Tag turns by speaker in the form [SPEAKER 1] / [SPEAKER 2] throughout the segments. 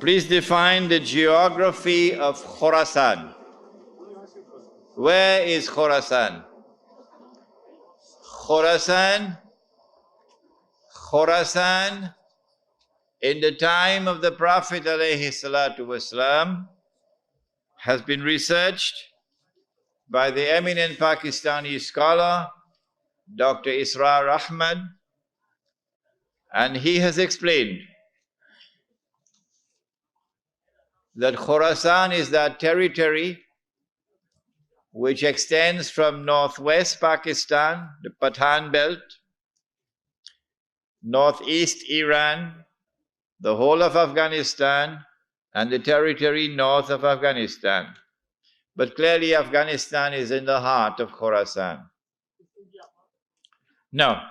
[SPEAKER 1] Please define the geography of Khorasan. Where is Khorasan? Khorasan, in the time of the Prophet ﷺ, has been researched by the eminent Pakistani scholar, Dr. Israr Ahmad, and he has explained that Khorasan is that territory which extends from northwest Pakistan, the Pathan belt, northeast Iran, the whole of Afghanistan, and the territory north of Afghanistan. But clearly Afghanistan is in the heart of Khorasan. Now,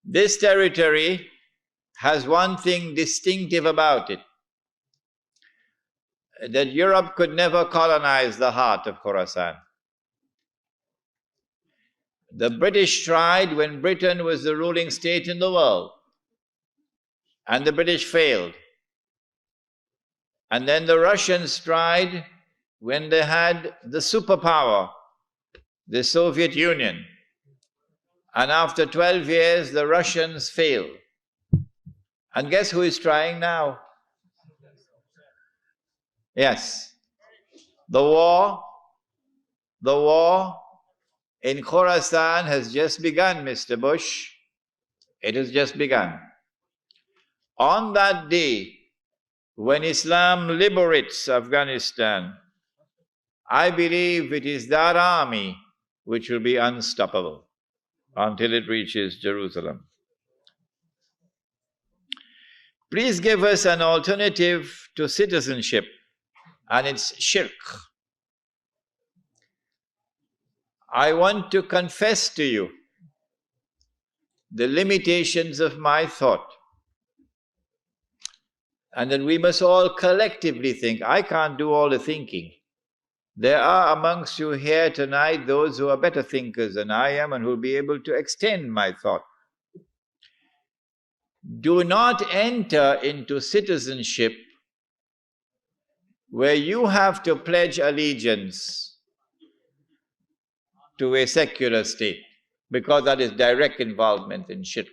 [SPEAKER 1] this territory has one thing distinctive about it, that Europe could never colonize the heart of Khorasan. The British tried when Britain was the ruling state in the world, and the British failed. And then the Russians tried when they had the superpower, the Soviet Union. And after 12 years, the Russians failed. And guess who is trying now? Yes. The war in Khorasan has just begun, Mr. Bush. It has just begun. On that day, when Islam liberates Afghanistan, I believe it is that army which will be unstoppable until it reaches Jerusalem. Please give us an alternative to citizenship, and it's shirk. I want to confess to you the limitations of my thought, and then we must all collectively think. I can't do all the thinking. There are amongst you here tonight those who are better thinkers than I am and who will be able to extend my thought. Do not enter into citizenship where you have to pledge allegiance to a secular state, because that is direct involvement in shirk.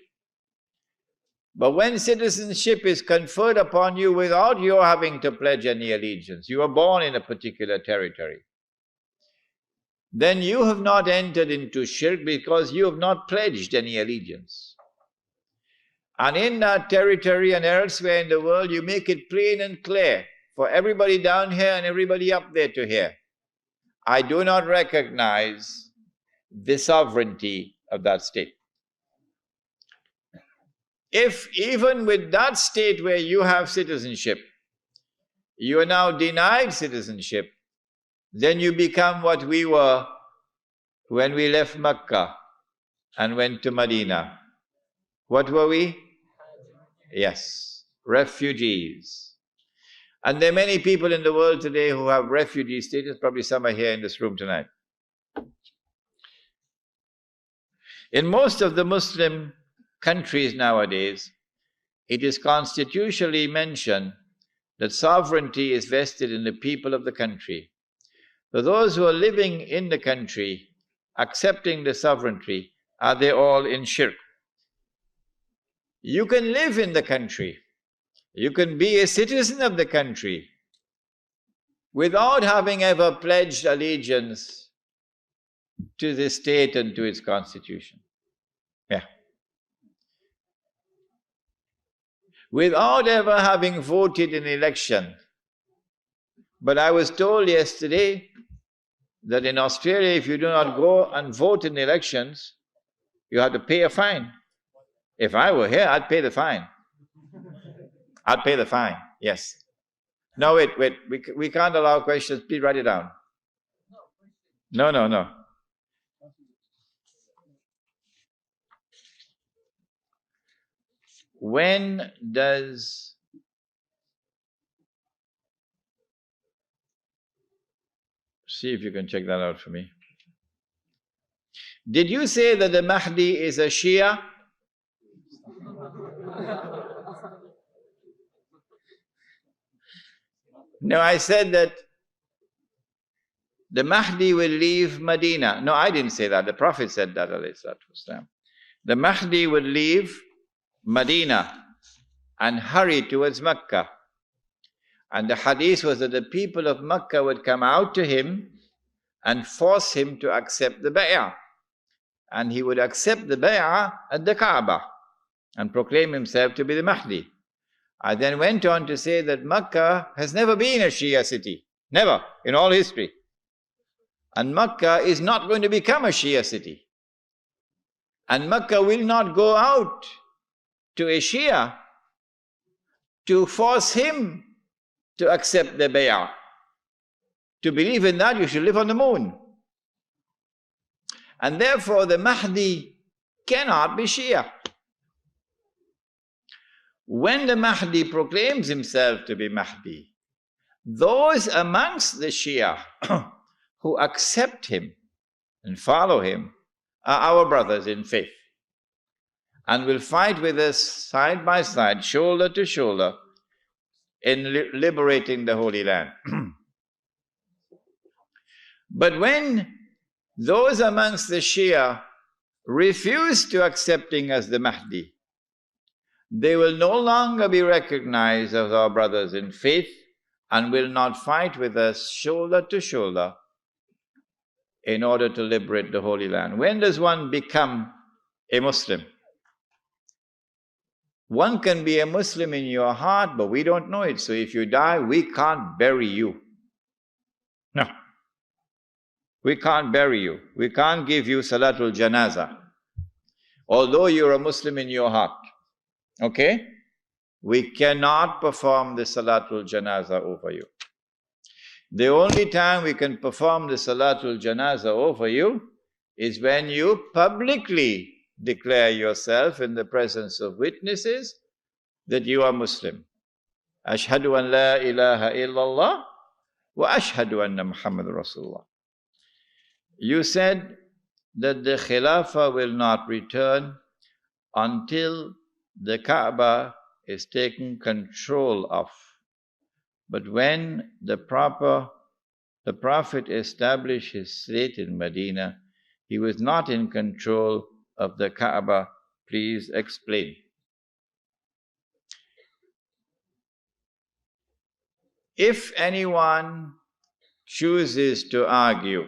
[SPEAKER 1] But when citizenship is conferred upon you without you having to pledge any allegiance, you are born in a particular territory, then you have not entered into shirk because you have not pledged any allegiance. And in that territory and elsewhere in the world, you make it plain and clear for everybody down here and everybody up there to hear. I do not recognize the sovereignty of that state. If even with that state where you have citizenship, you are now denied citizenship, then you become what we were when we left Mecca and went to Medina. What were we? Yes, refugees. And there are many people in the world today who have refugee status. Probably some are here in this room tonight. In most of the Muslim countries nowadays, it is constitutionally mentioned that sovereignty is vested in the people of the country. So those who are living in the country, accepting the sovereignty, are they all in shirk? You can live in the country, you can be a citizen of the country without having ever pledged allegiance to the state and to its constitution. Yeah. Without ever having voted in an election. But I was told yesterday that in Australia, if you do not go and vote in the elections, you have to pay a fine. If I were here, I'd pay the fine. I'd pay the fine, yes. No, wait, we can't allow questions. Please write it down. No. When does see if you can check that out for me. Did you say that the Mahdi is a Shia? No, I said that the Mahdi will leave Medina. No, I didn't say that. The Prophet said that, alayhi salatu wasalam. The Mahdi will leave Medina and hurry towards Mecca. And the hadith was that the people of Mecca would come out to him and force him to accept the bay'ah. And he would accept the bay'ah at the Kaaba and proclaim himself to be the Mahdi. I then went on to say that Mecca has never been a Shia city. Never, in all history. And Mecca is not going to become a Shia city. And Mecca will not go out to a Shia to force him to accept the bay'ah. To believe in that, you should live on the moon. And therefore, the Mahdi cannot be Shia. When the Mahdi proclaims himself to be Mahdi, those amongst the Shia who accept him and follow him are our brothers in faith and will fight with us side by side, shoulder to shoulder, in liberating the Holy Land. But when those amongst the Shia refuse to accepting as the Mahdi, they will no longer be recognized as our brothers in faith and will not fight with us shoulder to shoulder in order to liberate the Holy Land. When does one become a Muslim? One can be a Muslim in your heart, but we don't know it. So if you die, we can't bury you. No. We can't bury you. We can't give you Salatul Janazah. Although you're a Muslim in your heart. Okay? We cannot perform the Salatul Janazah over you. The only time we can perform the Salatul Janazah over you is when you publicly declare yourself in the presence of witnesses that you are Muslim. Ashhadu an la ilaha illallah wa ashhadu anna Muhammad Rasulullah. You said that the khilafa will not return until the Kaaba is taken control of. But when the Prophet established his state in Medina, he was not in control of the Kaaba. Please explain. If anyone chooses to argue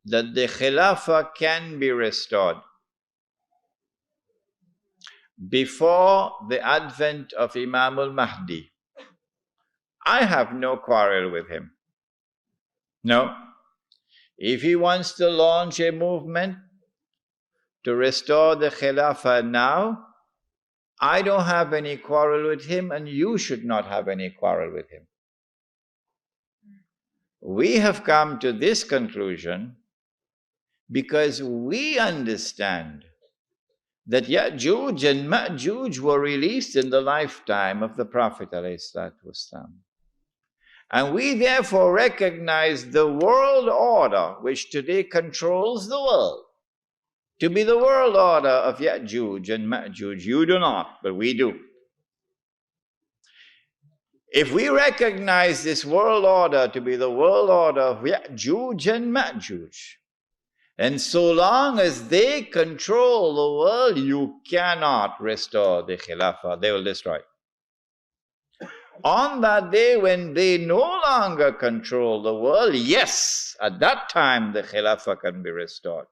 [SPEAKER 1] that the Khilafah can be restored before the advent of Imam al-Mahdi, I have no quarrel with him. No. If he wants to launch a movement to restore the Khilafah now, I don't have any quarrel with him, and you should not have any quarrel with him. We have come to this conclusion because we understand that Ya'juj and Ma'juj were released in the lifetime of the Prophet ﷺ. And we therefore recognize the world order which today controls the world to be the world order of Ya'juj and Ma'juj. You do not, but we do. If we recognize this world order to be the world order of Ya'juj and Ma'juj, and so long as they control the world, you cannot restore the Khilafah. They will destroy it. On that day when they no longer control the world, yes, at that time the Khilafah can be restored.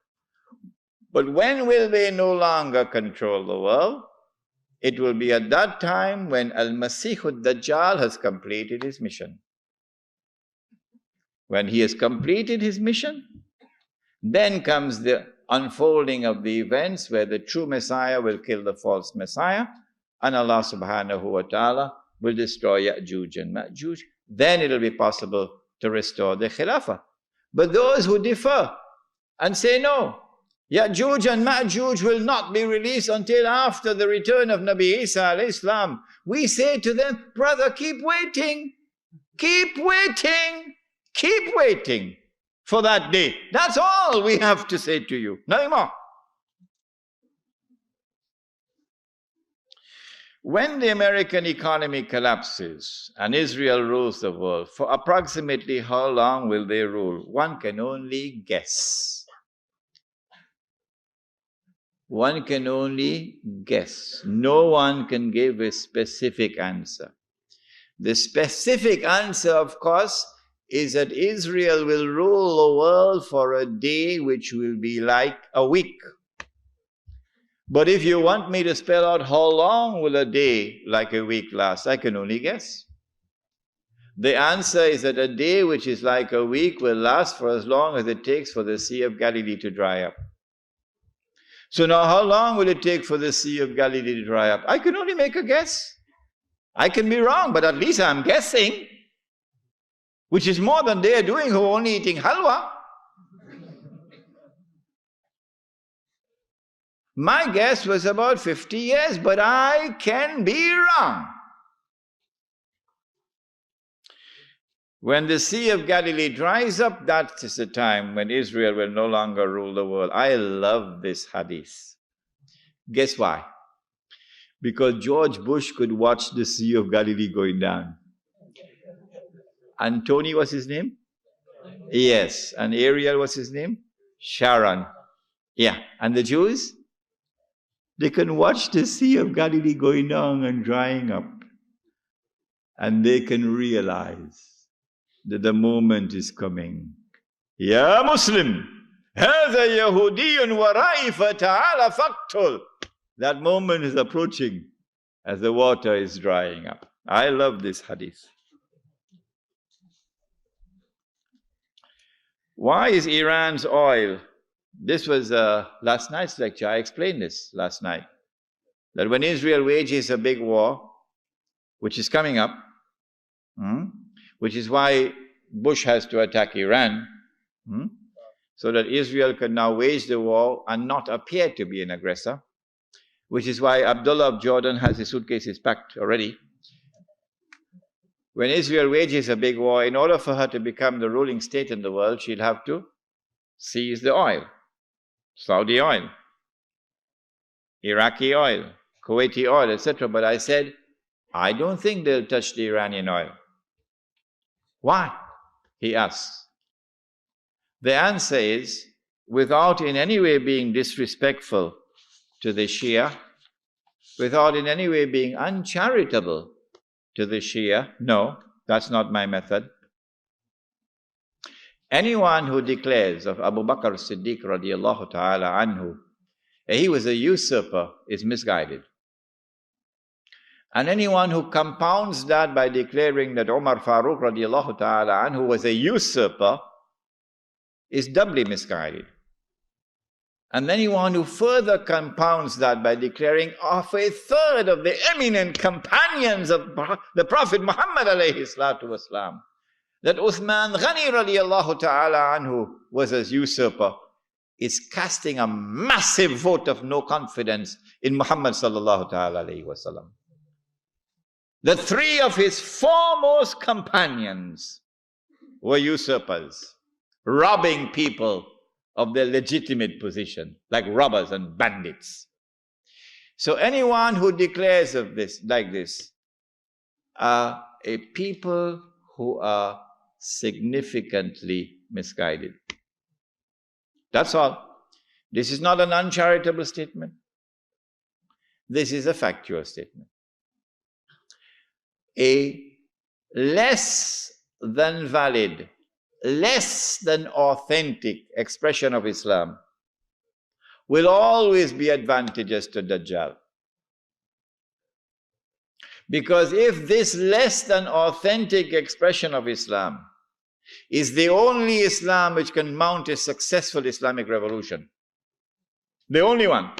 [SPEAKER 1] But when will they no longer control the world? It will be at that time when Al-Masih al-Dajjal has completed his mission. When he has completed his mission, then comes the unfolding of the events where the true Messiah will kill the false Messiah and Allah subhanahu wa ta'ala will destroy Ya'juj and Ma'juj. Then it will be possible to restore the Khilafah. But those who differ and say no, Ya'juj and Ma'juj will not be released until after the return of Nabi Isa alayhi salam, we say to them, brother, keep waiting, keep waiting, keep waiting for that day. That's all we have to say to you. Nothing more. When the American economy collapses and Israel rules the world, for approximately how long will they rule? One can only guess. One can only guess. No one can give a specific answer. The specific answer, of course, is that Israel will rule the world for a day which will be like a week. But if you want me to spell out how long will a day like a week last, I can only guess. The answer is that a day which is like a week will last for as long as it takes for the Sea of Galilee to dry up. So now how long will it take for the Sea of Galilee to dry up? I can only make a guess. I can be wrong, but at least I'm guessing, which is more than they are doing who are only eating halwa. My guess was about 50 years, but I can be wrong. When the Sea of Galilee dries up, that is the time when Israel will no longer rule the world. I love this hadith. Guess why? Because George Bush could watch the Sea of Galilee going down. And Tony was his name? Yes. And Ariel was his name? Sharon. Yeah. And the Jews? They can watch the Sea of Galilee going down and drying up. And they can realize that the moment is coming. Ya Muslim, هذا يهودي ورائي فتعال فاقتل. That moment is approaching as the water is drying up. I love this hadith. Why is Iran's oil? This was last night's lecture. I explained this last night. That when Israel wages a big war, which is coming up, which is why Bush has to attack Iran, so that Israel can now wage the war and not appear to be an aggressor, which is why Abdullah of Jordan has his suitcases packed already. When Israel wages a big war, in order for her to become the ruling state in the world, she'll have to seize the oil. Saudi oil, Iraqi oil, Kuwaiti oil, etc. But I said, I don't think they'll touch the Iranian oil. Why? He asks. The answer is, without in any way being disrespectful to the Shia, without in any way being uncharitable to the Shia, no, that's not my method. Anyone who declares of Abu Bakr as-Siddiq radiallahu ta'ala anhu, he was a usurper, is misguided. And anyone who compounds that by declaring that Umar Farooq radiallahu ta'ala anhu was a usurper is doubly misguided. And anyone who further compounds that by declaring of a third of the eminent companions of the Prophet Muhammad alayhi salatu wasalam, that Uthman Ghani radiallahu ta'ala anhu was a usurper, is casting a massive vote of no confidence in Muhammad sallallahu ta'ala alayhi wasallam. The three of his foremost companions were usurpers, robbing people of their legitimate position, like robbers and bandits. So anyone who declares of this, like this, are a people who are significantly misguided. That's all. This is not an uncharitable statement. This is a factual statement. A less than valid, less than authentic expression of Islam will always be advantageous to Dajjal. Because if this less than authentic expression of Islam is the only Islam which can mount a successful Islamic revolution, the only one,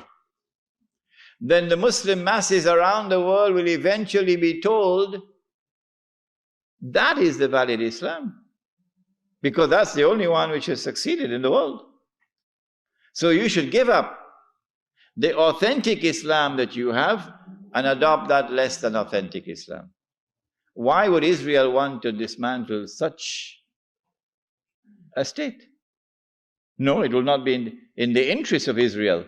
[SPEAKER 1] then the Muslim masses around the world will eventually be told that is the valid Islam, because that's the only one which has succeeded in the world. So you should give up the authentic Islam that you have and adopt that less than authentic Islam. Why would Israel want to dismantle such a state? No, it will not be in the interest of Israel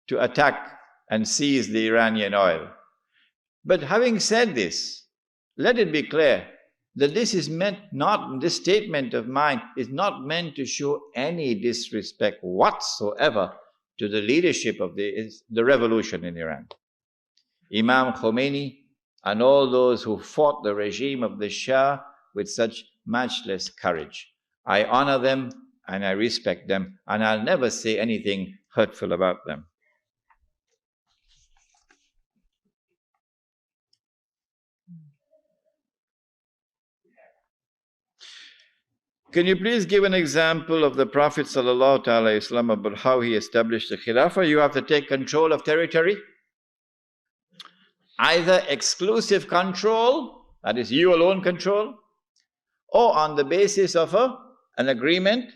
[SPEAKER 1] to attack and seize the Iranian oil. But having said this, let it be clear that this statement of mine is not meant to show any disrespect whatsoever to the leadership of the revolution in Iran. Imam Khomeini and all those who fought the regime of the Shah with such matchless courage. I honor them and I respect them, and I'll never say anything hurtful about them. Can you please give an example of the Prophet ﷺ about how he established the khilafa? You have to take control of territory. Either exclusive control, that is you alone control, or on the basis of an agreement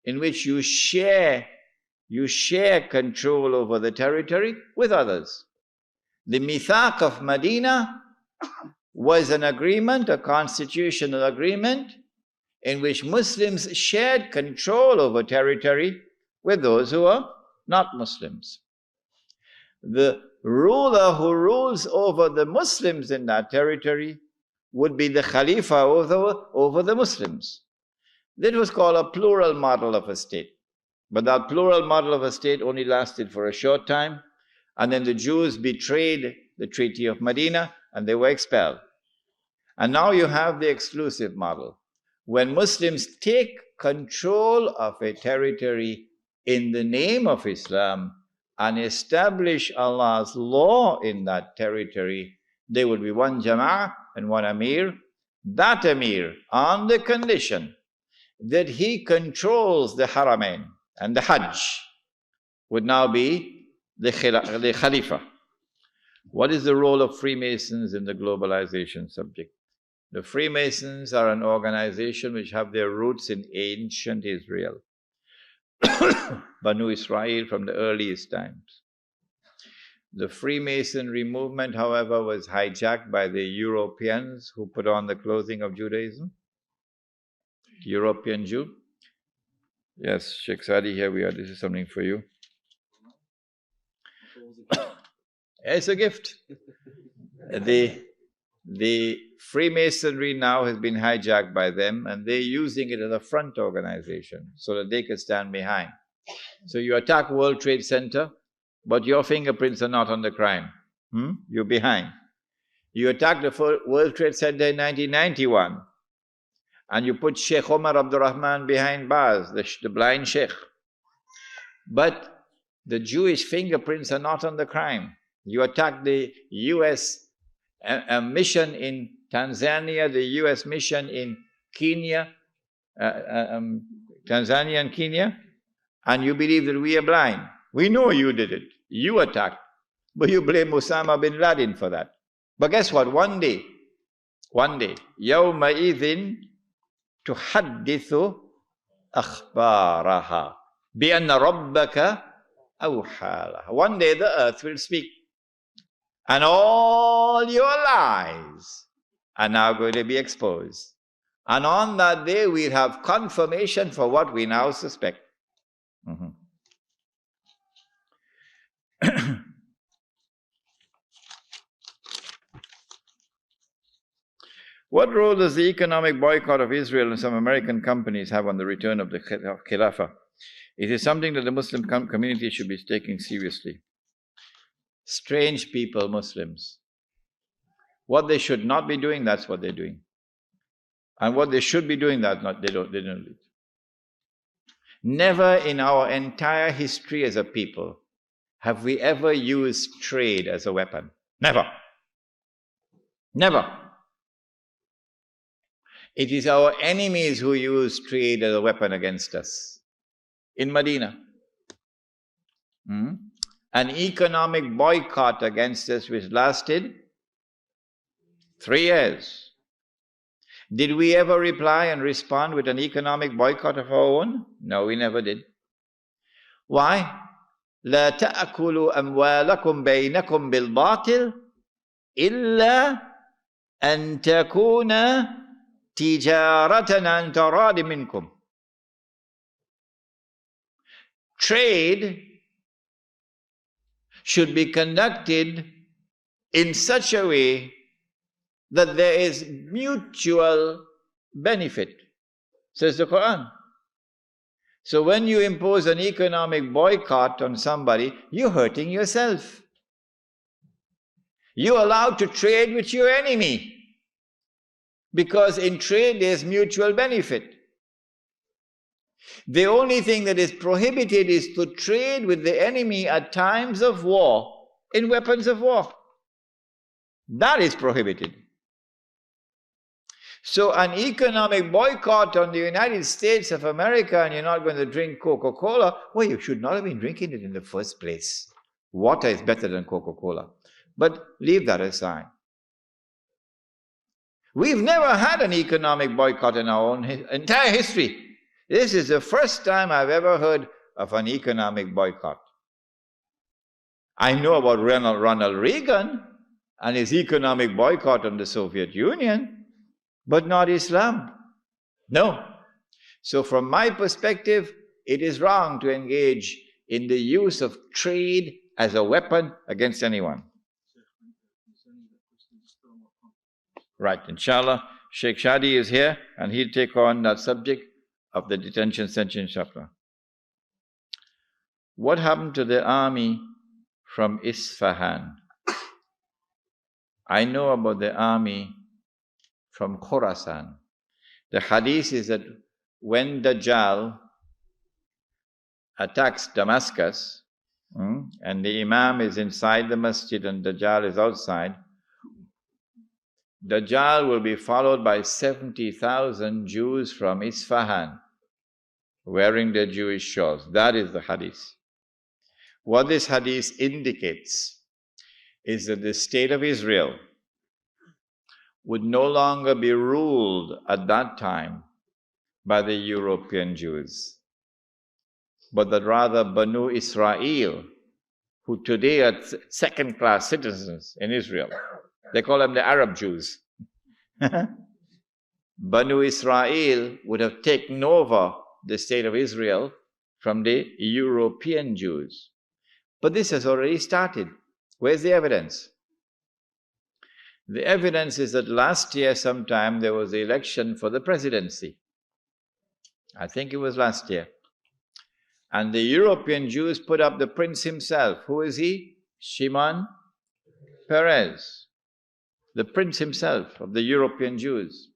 [SPEAKER 1] in which you share control over the territory with others. The Mithaq of Medina was an agreement, a constitutional agreement, in which Muslims shared control over territory with those who are not Muslims. The ruler who rules over the Muslims in that territory would be the Khalifa over the Muslims. That was called a plural model of a state. But that plural model of a state only lasted for a short time, and then the Jews betrayed the Treaty of Medina and they were expelled. And now you have the exclusive model. When Muslims take control of a territory in the name of Islam and establish Allah's law in that territory, there will be one Jama'ah and one Amir. That Amir, on the condition that he controls the Haramain and the Hajj, would now be the Khalifa. What is the role of Freemasons in the globalization subject? The Freemasons are an organization which have their roots in ancient Israel, Banu Israel from the earliest times. The Freemasonry movement, however, was hijacked by the Europeans who put on the clothing of Judaism. European Jew. Yes, Sheikh Sadi, here we are. This is something for you. It's a gift. The Freemasonry now has been hijacked by them, and they're using it as a front organization so that they can stand behind. So you attack World Trade Center, but your fingerprints are not on the crime. You're behind. You attacked the World Trade Center in 1991, and you put Sheikh Omar Abdurrahman behind bars, the blind sheikh. But the Jewish fingerprints are not on the crime. You attack the U.S. mission in Tanzania, the U.S. mission in Kenya, Tanzania and Kenya, and you believe that we are blind. We know you did it. You attacked. But you blame Osama bin Laden for that. But guess what? One day, يَوْمَئِذٍ تُحَدِّثُ أَخْبَارَهَا بِأَنَّ رَبَّكَ أَوْحَى. One day the earth will speak. And all your lies are now going to be exposed. And on that day, we'll have confirmation for what we now suspect. What role does the economic boycott of Israel and some American companies have on the return of the khilafa? It is something that the Muslim community should be taking seriously. Strange people, Muslims. What they should not be doing, that's what they're doing. And what they should be doing, they don't do it. Never in our entire history as a people have we ever used trade as a weapon. Never. Never. It is our enemies who use trade as a weapon against us. In Medina. An economic boycott against us which lasted 3 years. Did we ever reply and respond with an economic boycott of our own? No, we never did. Why? لا تأكلوا أموالكم بينكم بالباطل إلا أن تكون تجارة عن تراض منكم. Trade should be conducted in such a way that there is mutual benefit, says the Quran. So when you impose an economic boycott on somebody, you're hurting yourself. You're allowed to trade with your enemy, because in trade there's mutual benefit. The only thing that is prohibited is to trade with the enemy at times of war in weapons of war. That is prohibited. So an economic boycott on the United States of America, and you're not going to drink Coca-Cola, well, you should not have been drinking it in the first place. Water is better than Coca-Cola. But leave that aside. We've never had an economic boycott in our own entire history. This is the first time I've ever heard of an economic boycott. I know about Ronald Reagan and his economic boycott on the Soviet Union, but not Islam. No. So from my perspective, it is wrong to engage in the use of trade as a weapon against anyone. Right, inshallah, Sheikh Shadi is here and he'll take on that subject of the detention center chapter. What happened to the army from Isfahan? I know about the army from Khorasan. The hadith is that when Dajjal attacks Damascus, and the Imam is inside the masjid and Dajjal is outside, Dajjal will be followed by 70,000 Jews from Isfahan wearing their Jewish shawls. That is the hadith. What this hadith indicates is that the state of Israel would no longer be ruled at that time by the European Jews, but that rather Banu Israel, who today are second-class citizens in Israel, they call them the Arab Jews. Banu Israel would have taken over the state of Israel from the European Jews. But this has already started. Where's the evidence? The evidence is that last year sometime there was the election for the presidency. I think it was last year. And the European Jews put up the prince himself. Who is he? Shimon Peres. The prince himself of the European Jews.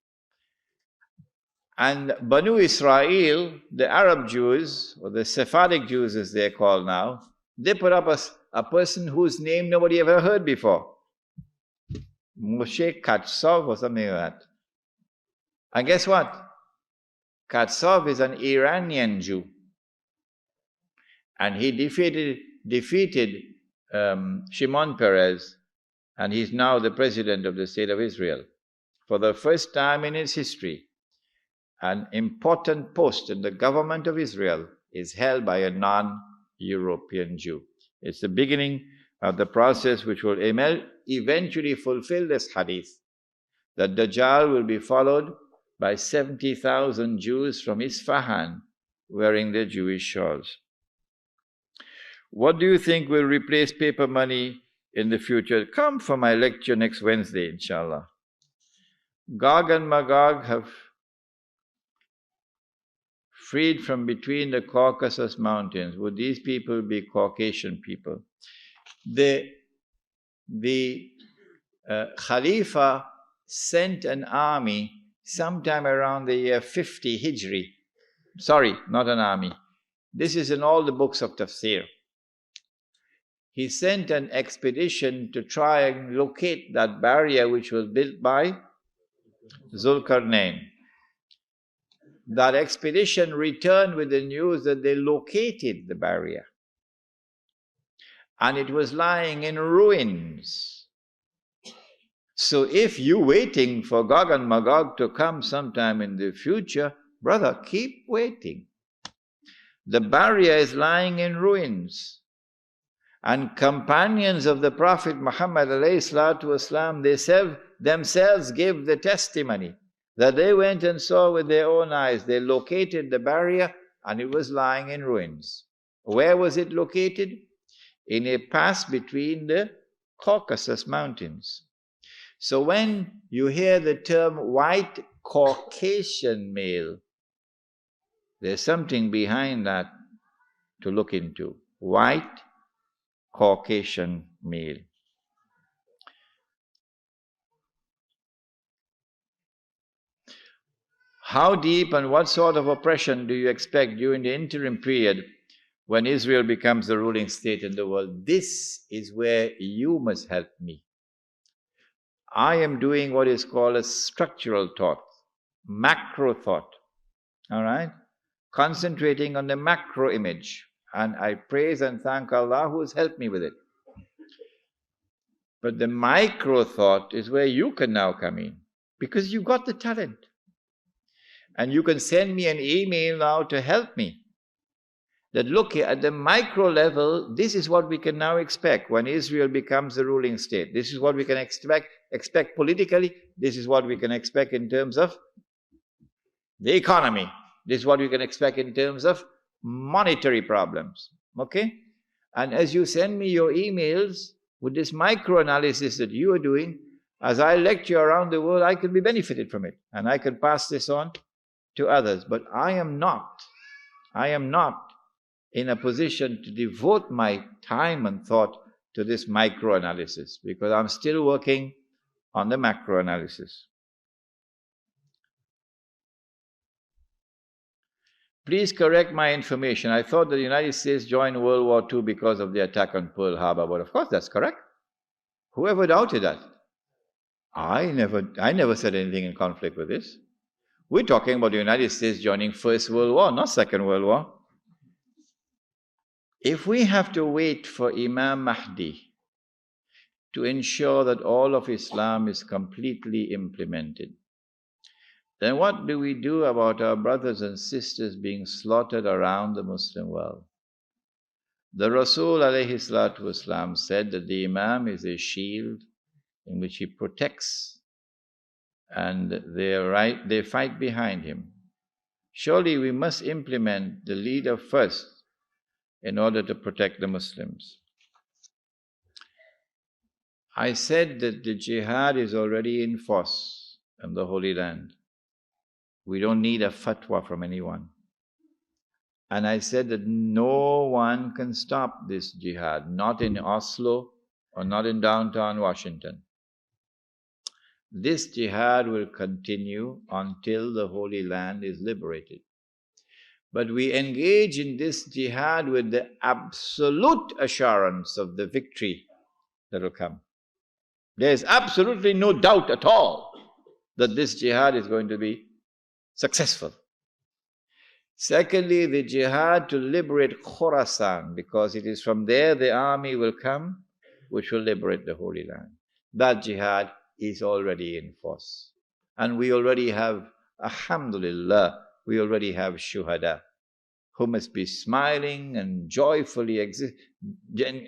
[SPEAKER 1] And Banu Israel, the Arab Jews, or the Sephardic Jews as they're called now, they put up a person whose name nobody ever heard before. Moshe Katsov or something like that. And guess what? Katsov is an Iranian Jew. And he defeated Shimon Peres, and he's now the president of the state of Israel. For the first time in its history, an important post in the government of Israel is held by a non-European Jew. It's the beginning of the process which will eventually fulfill this hadith, that Dajjal will be followed by 70,000 Jews from Isfahan wearing their Jewish shawls. What do you think will replace paper money in the future? Come for my lecture next Wednesday, inshallah. Gog and Magog have freed from between the Caucasus Mountains. Would these people be Caucasian people? The Khalifa sent an army sometime around the year 50 Hijri. Sorry, not an army. This is in all the books of tafsir. He sent an expedition to try and locate that barrier which was built by Zulkarnain. That expedition returned with the news that they located the barrier. And it was lying in ruins. So if you're waiting for Gog and Magog to come sometime in the future, brother, keep waiting. The barrier is lying in ruins. And companions of the Prophet Muhammad ﷺ, they themselves gave the testimony that they went and saw with their own eyes. They located the barrier and it was lying in ruins. Where was it located? In a pass between the Caucasus Mountains. So when you hear the term white Caucasian male, there's something behind that to look into. White Caucasian male. How deep and what sort of oppression do you expect during the interim period when Israel becomes the ruling state in the world? This is where you must help me. I am doing what is called a structural thought, macro thought, all right? Concentrating on the macro image. And I praise and thank Allah who has helped me with it. But the micro thought is where you can now come in, because you got the talent. And you can send me an email now to help me. That look, at the micro level, this is what we can now expect when Israel becomes the ruling state. This is what we can expect politically. This is what we can expect in terms of the economy. This is what we can expect in terms of monetary problems. Okay? And as you send me your emails with this micro-analysis that you are doing, as I lecture around the world, I can be benefited from it. And I can pass this on to others. But I am not in a position to devote my time and thought to this micro-analysis, because I'm still working on the macro-analysis. Please correct my information. I thought the United States joined World War II because of the attack on Pearl Harbor, but of course that's correct. Whoever doubted that? I never said anything in conflict with this. We're talking about the United States joining First World War, not Second World War. If we have to wait for Imam Mahdi to ensure that all of Islam is completely implemented, then what do we do about our brothers and sisters being slaughtered around the Muslim world? The Rasul ﷺ said that the Imam is a shield in which he protects, and they fight behind him. Surely we must implement the leader first in order to protect the Muslims. I said that the Jihad is already in force in the Holy Land. We don't need a fatwa from anyone. And I said that no one can stop this Jihad, not in Oslo or not in downtown Washington. This Jihad will continue until the Holy Land is liberated. But we engage in this Jihad with the absolute assurance of the victory that will come. There is absolutely no doubt at all that this Jihad is going to be successful. Secondly, the Jihad to liberate Khorasan, because it is from there the army will come which will liberate the Holy Land. That Jihad is already in force. And we already have, alhamdulillah, we already have shuhada who must be smiling and joyfully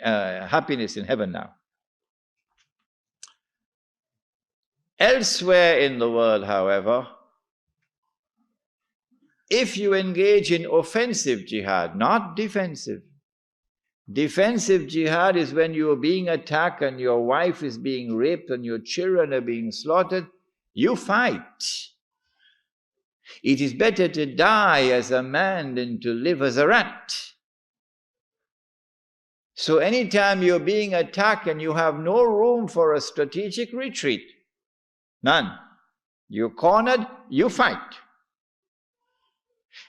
[SPEAKER 1] happiness in heaven now. Elsewhere in the world, however, if you engage in offensive jihad, not defensive. Defensive jihad is when you are being attacked and your wife is being raped and your children are being slaughtered. You fight. It is better to die as a man than to live as a rat. So anytime you're being attacked and you have no room for a strategic retreat, none. You're cornered, you fight.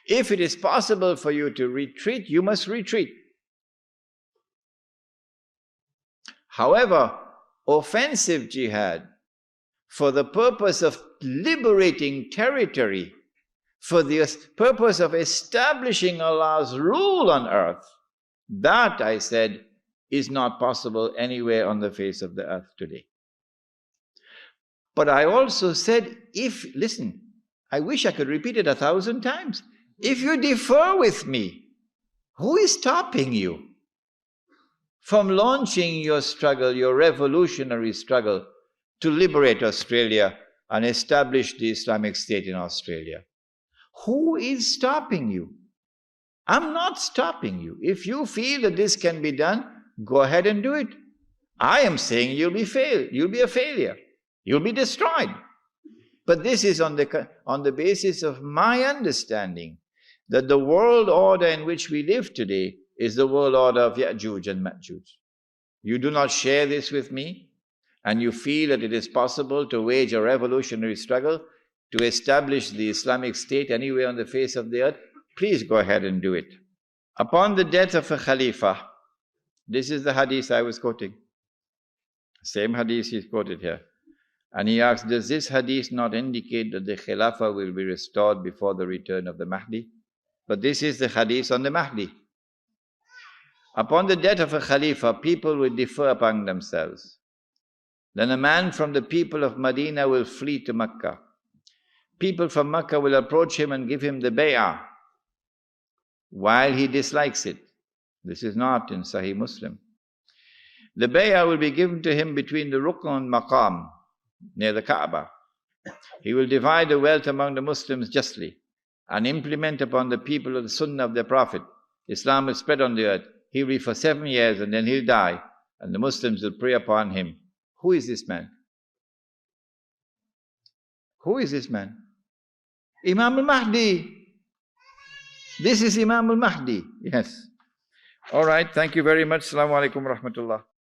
[SPEAKER 1] If it is possible for you to retreat, you must retreat. However, offensive jihad, for the purpose of liberating territory, for the purpose of establishing Allah's rule on earth, that, I said, is not possible anywhere on the face of the earth today. But I also said, listen, I wish I could repeat it 1,000 times. If you differ with me, who is stopping you from launching your struggle, your revolutionary struggle, to liberate Australia and establish the Islamic State in Australia? Who is stopping you? I'm not stopping you. If you feel that this can be done, go ahead and do it. I am saying you'll be a failure. You'll be destroyed. But this is on the basis of my understanding that the world order in which we live today is the world order of Ya'juj and Ma'juj. You do not share this with me, and you feel that it is possible to wage a revolutionary struggle to establish the Islamic State anywhere on the face of the earth, please go ahead and do it. Upon the death of a Khalifa, this is the hadith I was quoting. Same hadith he's quoted here. And he asks, does this hadith not indicate that the khilafa will be restored before the return of the Mahdi? But this is the hadith on the Mahdi. Upon the death of a Khalifa, people will differ among themselves. Then a man from the people of Medina will flee to Mecca. People from Mecca will approach him and give him the bay'ah, while he dislikes it. This is not in Sahih Muslim. The bay'ah will be given to him between the Rukn and Maqam, near the Kaaba. He will divide the wealth among the Muslims justly and implement upon the people of the Sunnah of their Prophet. Islam will spread on the earth. He'll be for 7 years and then he'll die, and the Muslims will pray upon him. Who is this man? Who is this man? Imam al-Mahdi. This is Imam al-Mahdi. Yes. All right. Thank you very much. Assalamu alaikum wa rahmatullah.